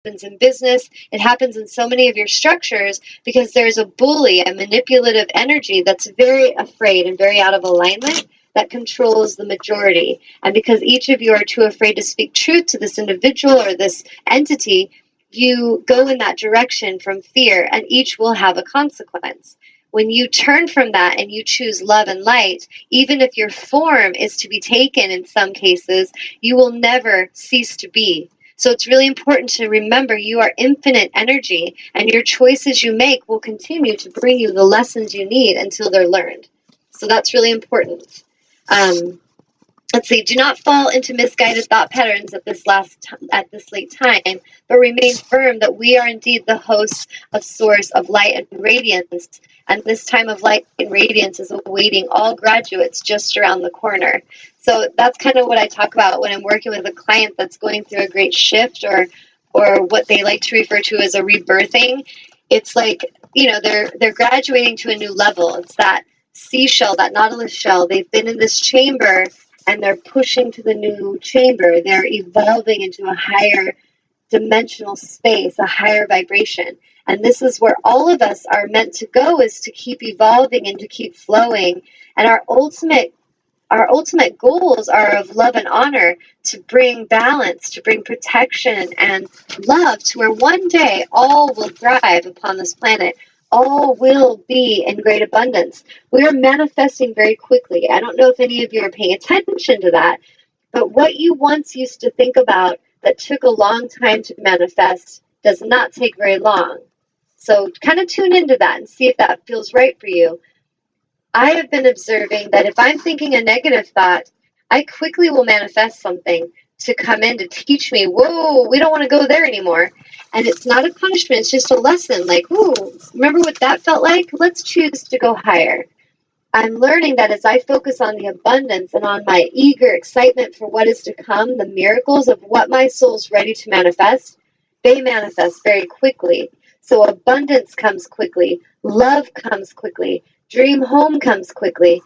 happens in business. It happens in so many of your structures because there's a bully, a manipulative energy that's very afraid and very out of alignment that controls the majority. And because each of you are too afraid to speak truth to this individual or this entity, you go in that direction from fear, and each will have a consequence. When you turn from that and you choose love and light, even if your form is to be taken in some cases, you will never cease to be. So it's really important to remember you are infinite energy, and your choices you make will continue to bring you the lessons you need until they're learned. So that's really important. Let's see, do not fall into misguided thought patterns at this late time, but remain firm that we are indeed the hosts of source of light and radiance, and this time of light and radiance is awaiting all graduates just around the corner. So that's kind of what I talk about when I'm working with a client that's going through a great shift, or what they like to refer to as a rebirthing. It's like, they're graduating to a new level. It's that seashell, that nautilus shell. They've been in this chamber, and they're pushing to the new chamber. They're evolving into a higher dimensional space, a higher vibration. And this is where all of us are meant to go, is to keep evolving and to keep flowing. And our ultimate goals are of love and honor, to bring balance, to bring protection and love, to where one day all will thrive upon this planet. All will be in great abundance. We are manifesting very quickly. I don't know if any of you are paying attention to that, but what you once used to think about that took a long time to manifest does not take very long. So kind of tune into that and see if that feels right for you. I have been observing that if I'm thinking a negative thought, I quickly will manifest something to come in to teach me, whoa, we don't want to go there anymore. And it's not a punishment, it's just a lesson. Like, ooh, remember what that felt like? Let's choose to go higher. I'm learning that as I focus on the abundance and on my eager excitement for what is to come, the miracles of what my soul's ready to manifest, they manifest very quickly. So abundance comes quickly, love comes quickly, dream home comes quickly.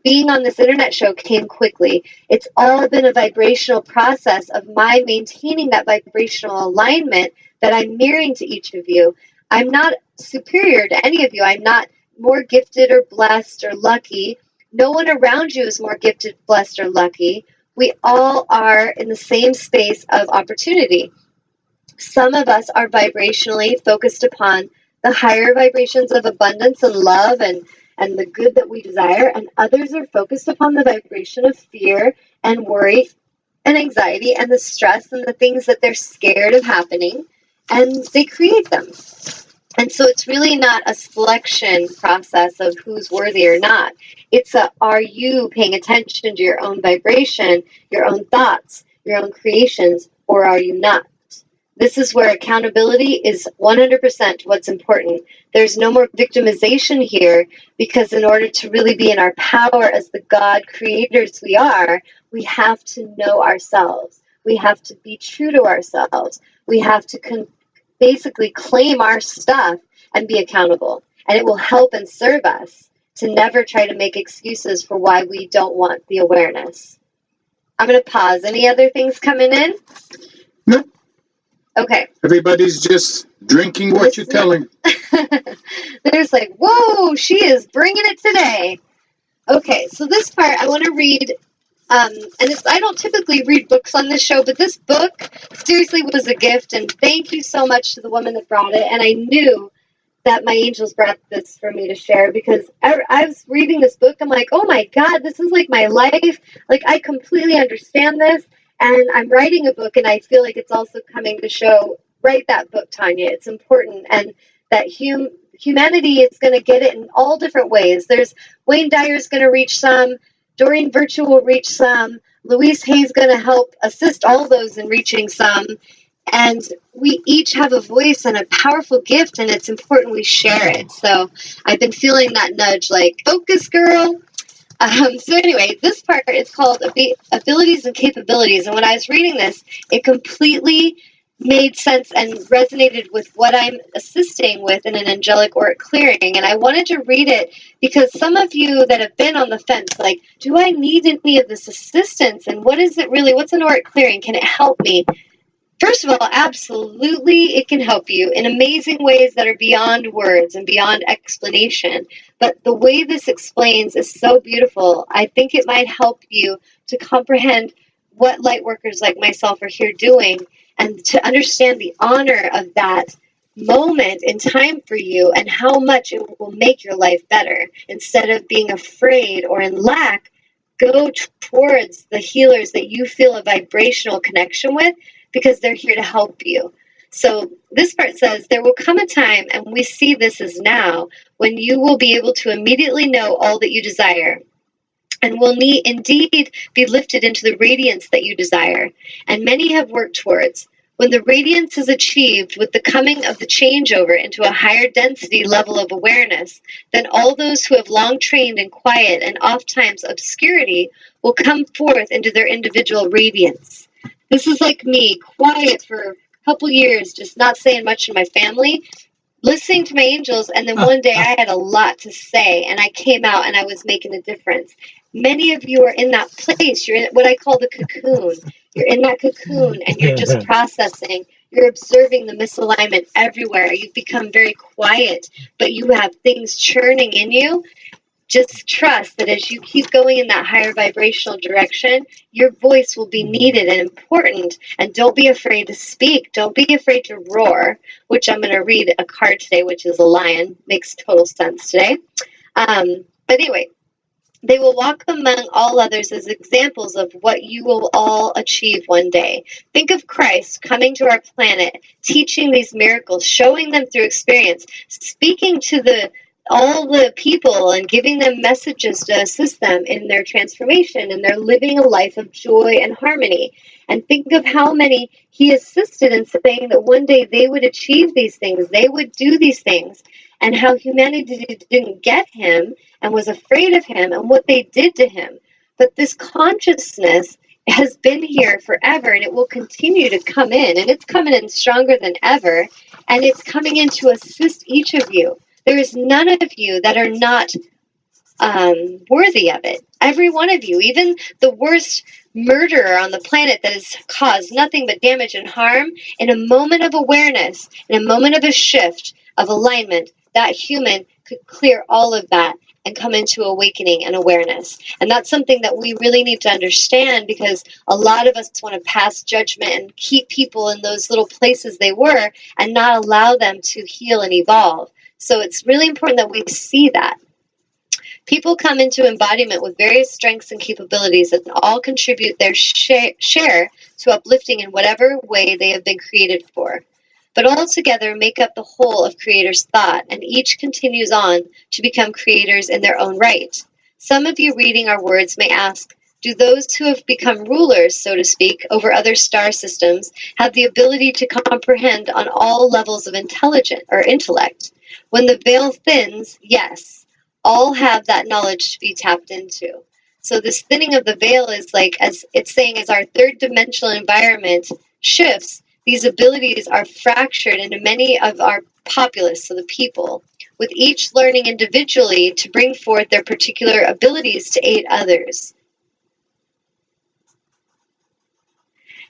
Being on this internet show came quickly. It's all been a vibrational process of my maintaining that vibrational alignment that I'm mirroring to each of you. I'm not superior to any of you. I'm not more gifted or blessed or lucky. No one around you is more gifted, blessed, or lucky. We all are in the same space of opportunity. Some of us are vibrationally focused upon the higher vibrations of abundance and love and the good that we desire, and others are focused upon the vibration of fear and worry and anxiety and the stress and the things that they're scared of happening, and they create them. And so it's really not a selection process of who's worthy or not. It's are you paying attention to your own vibration, your own thoughts, your own creations, or are you not? This is where accountability is 100% what's important. There's no more victimization here, because in order to really be in our power as the God creators we are, we have to know ourselves. We have to be true to ourselves. We have to basically claim our stuff and be accountable. And it will help and serve us to never try to make excuses for why we don't want the awareness. I'm going to pause. Any other things coming in? No. Okay. Everybody's just drinking what you're telling. There's like, whoa, she is bringing it today. Okay, so this part I want to read, and I don't typically read books on this show, but this book seriously was a gift, and thank you so much to the woman that brought it. And I knew that my angels brought this for me to share, because I was reading this book. I'm like, oh my God, this is like my life. Like, I completely understand this. And I'm writing a book, and I feel like it's also coming to show, write that book, Tanya. It's important. And that humanity is going to get it in all different ways. There's Wayne Dyer's going to reach some. Doreen Virtue will reach some. Louise Hay's going to help assist all those in reaching some. And we each have a voice and a powerful gift, and it's important we share it. So I've been feeling that nudge, like, focus, girl. So anyway, this part is called Abilities and Capabilities. And when I was reading this, it completely made sense and resonated with what I'm assisting with in an angelic auric clearing. And I wanted to read it because some of you that have been on the fence, like, do I need any of this assistance? And what is it really? What's an auric clearing? Can it help me? First of all, absolutely, it can help you in amazing ways that are beyond words and beyond explanation. But the way this explains is so beautiful. I think it might help you to comprehend what light workers like myself are here doing and to understand the honor of that moment in time for you and how much it will make your life better. Instead of being afraid or in lack, go towards the healers that you feel a vibrational connection with, because they're here to help you. So this part says, there will come a time, and we see this as now, when you will be able to immediately know all that you desire, and will indeed be lifted into the radiance that you desire, and many have worked towards. When the radiance is achieved with the coming of the changeover into a higher density level of awareness, then all those who have long trained in quiet and oftentimes obscurity will come forth into their individual radiance. This is like me, quiet for a couple years, just not saying much in my family, listening to my angels, and then one day I had a lot to say, and I came out and I was making a difference. Many of you are in that place. You're in what I call the cocoon. You're in that cocoon, and you're just processing. You're observing the misalignment everywhere. You've become very quiet, but you have things churning in you. Just trust that as you keep going in that higher vibrational direction, your voice will be needed and important. And don't be afraid to speak. Don't be afraid to roar, which I'm going to read a card today, which is a lion. Makes total sense today. But anyway, they will walk among all others as examples of what you will all achieve one day. Think of Christ coming to our planet, teaching these miracles, showing them through experience, speaking to all the people and giving them messages to assist them in their transformation, and they're living a life of joy and harmony. And think of how many he assisted in saying that one day they would achieve these things, they would do these things, and how humanity didn't get him and was afraid of him and what they did to him. But this consciousness has been here forever, and it will continue to come in, and it's coming in stronger than ever, and it's coming in to assist each of you. There is none of you that are not worthy of it. Every one of you, even the worst murderer on the planet that has caused nothing but damage and harm, in a moment of awareness, in a moment of a shift of alignment, that human could clear all of that and come into awakening and awareness. And that's something that we really need to understand, because a lot of us want to pass judgment and keep people in those little places they were and not allow them to heal and evolve. So it's really important that we see that. People come into embodiment with various strengths and capabilities and all contribute their share to uplifting in whatever way they have been created for. But all together make up the whole of Creator's thought, and each continues on to become creators in their own right. Some of you reading our words may ask, do those who have become rulers, so to speak, over other star systems have the ability to comprehend on all levels of intelligence or intellect? When the veil thins, yes, all have that knowledge to be tapped into. So this thinning of the veil is like, as it's saying, as our third dimensional environment shifts, these abilities are fractured into many of our populace, so the people, with each learning individually to bring forth their particular abilities to aid others.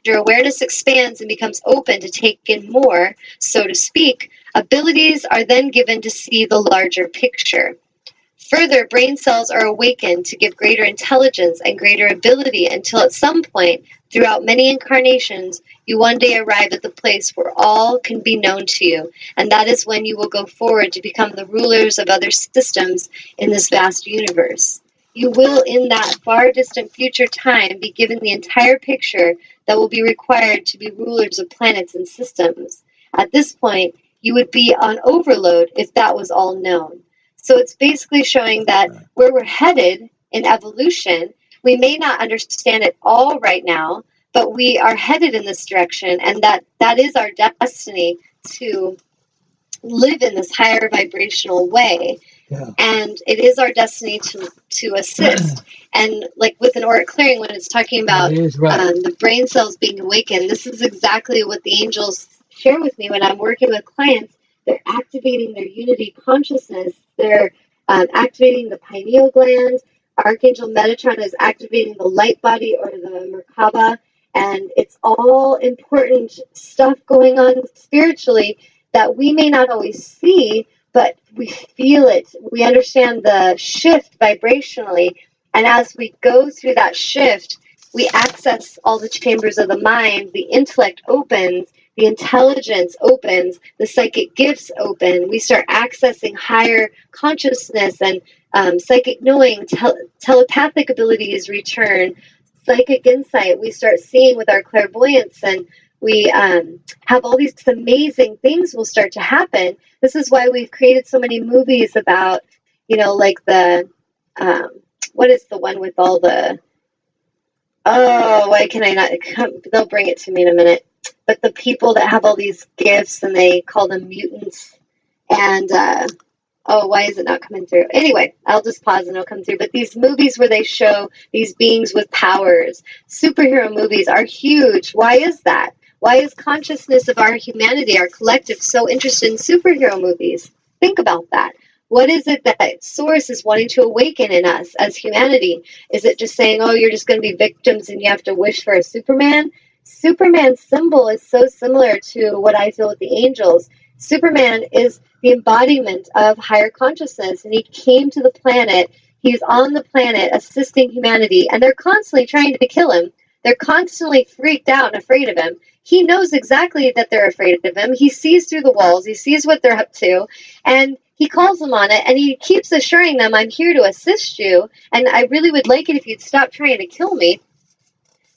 Your awareness expands and becomes open to take in more, so to speak. Abilities are then given to see the larger picture. Further, brain cells are awakened to give greater intelligence and greater ability until at some point, throughout many incarnations, you one day arrive at the place where all can be known to you. And that is when you will go forward to become the rulers of other systems in this vast universe. You will, in that far distant future time, be given the entire picture that will be required to be rulers of planets and systems. At this point, you would be on overload if that was all known. So it's basically showing that where we're headed in evolution, we may not understand it all right now, but we are headed in this direction, and that is our destiny, to live in this higher vibrational way. Yeah. And it is our destiny to assist. And like with an auric clearing, when it's talking about the brain cells being awakened, this is exactly what the angels share with me when I'm working with clients. They're activating their unity consciousness. They're activating the pineal gland. Archangel Metatron is activating the light body, or the Merkaba, And it's all important stuff going on spiritually that we may not always see, but we feel it. We understand the shift vibrationally. And as we go through that shift, we access all the chambers of the mind, the intellect opens, the intelligence opens, the psychic gifts open. We start accessing higher consciousness and psychic knowing, telepathic abilities return, psychic insight. We start seeing with our clairvoyance, and we have all these amazing things will start to happen. This is why we've created so many movies about, like the, what is the one with all the, oh, why can I not, they'll bring it to me in a minute. But the people that have all these gifts and they call them mutants, and oh, why is it not coming through? Anyway, I'll just pause and it'll come through. But these movies where they show these beings with powers, superhero movies are huge. Why is that? Why is consciousness of our humanity, our collective, so interested in superhero movies? Think about that. What is it that Source is wanting to awaken in us as humanity? Is it just saying, oh, you're just going to be victims and you have to wish for a Superman? Superman's symbol is so similar to what I feel with the angels. Superman is the embodiment of higher consciousness, and he came to the planet. He's on the planet assisting humanity, and they're constantly trying to kill him. They're constantly freaked out and afraid of him. He knows exactly that they're afraid of him. He sees through the walls. He sees what they're up to, and he calls them on it, and he keeps assuring them, I'm here to assist you, and I really would like it if you'd stop trying to kill me.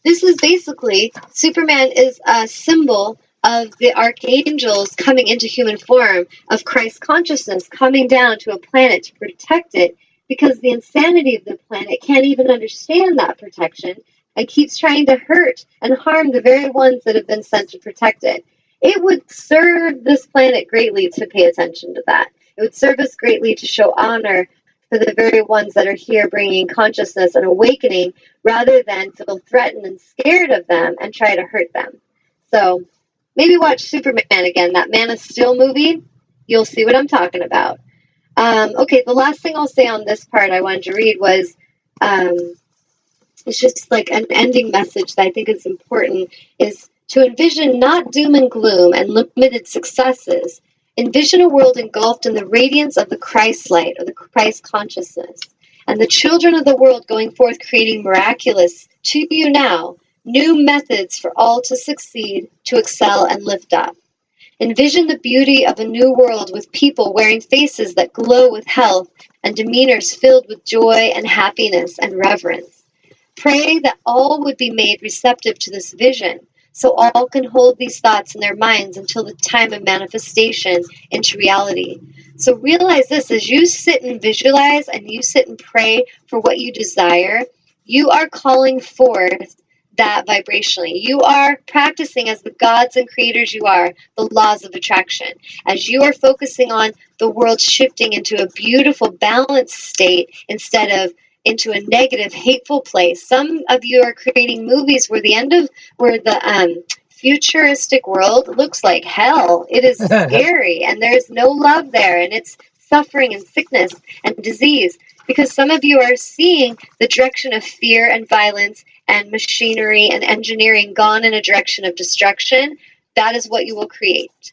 This is basically, Superman is a symbol of the archangels coming into human form, of Christ consciousness coming down to a planet to protect it, because the insanity of the planet can't even understand that protection and keeps trying to hurt and harm the very ones that have been sent to protect it. It would serve this planet greatly to pay attention to that. It would serve us greatly to show honor for the very ones that are here bringing consciousness and awakening, rather than feel threatened and scared of them and try to hurt them. So maybe watch Superman again, that Man of Steel movie. You'll see what I'm talking about. Okay, the last thing I'll say on this part I wanted to read was, it's just like an ending message that I think is important, is to envision not doom and gloom and limited successes. Envision a world engulfed in the radiance of the Christ light, or the Christ consciousness, and the children of the world going forth creating miraculous, to you now, new methods for all to succeed, to excel, and lift up. Envision the beauty of a new world with people wearing faces that glow with health and demeanors filled with joy and happiness and reverence. Pray that all would be made receptive to this vision, so all can hold these thoughts in their minds until the time of manifestation into reality. So realize this, as you sit and visualize and you sit and pray for what you desire, you are calling forth that vibrationally. You are practicing as the gods and creators you are, the laws of attraction. As you are focusing on the world shifting into a beautiful, balanced state instead of into a negative, hateful place. Some of you are creating movies where the futuristic world looks like hell. It is scary, and there's no love there, and it's suffering and sickness and disease, because some of you are seeing the direction of fear and violence and machinery and engineering gone in a direction of destruction. That is what you will create.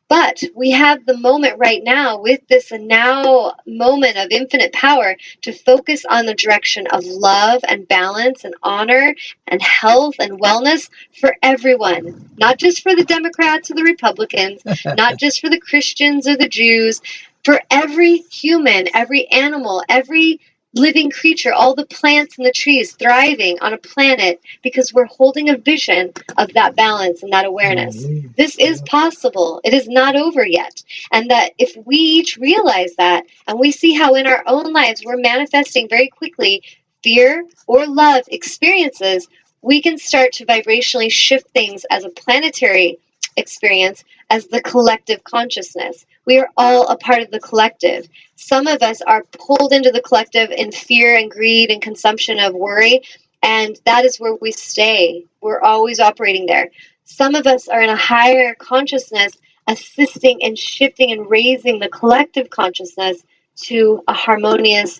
But we have the moment right now with this now moment of infinite power to focus on the direction of love and balance and honor and health and wellness for everyone. Not just for the Democrats or the Republicans, not just for the Christians or the Jews, for every human, every animal, every living creature, all the plants and the trees thriving on a planet, because we're holding a vision of that balance and that awareness. This is possible. It is not over yet. And that if we each realize that, and we see how in our own lives we're manifesting very quickly fear or love experiences, we can start to vibrationally shift things as a planetary experience, as the collective consciousness. We are all a part of the collective. Some of us are pulled into the collective in fear and greed and consumption of worry, and that is where we stay. We're always operating there. Some of us are in a higher consciousness, assisting and shifting and raising the collective consciousness to a harmonious,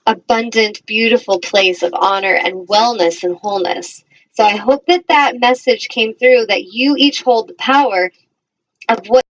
abundant, beautiful place of honor and wellness and wholeness. So I hope that that message came through, that you each hold the power of what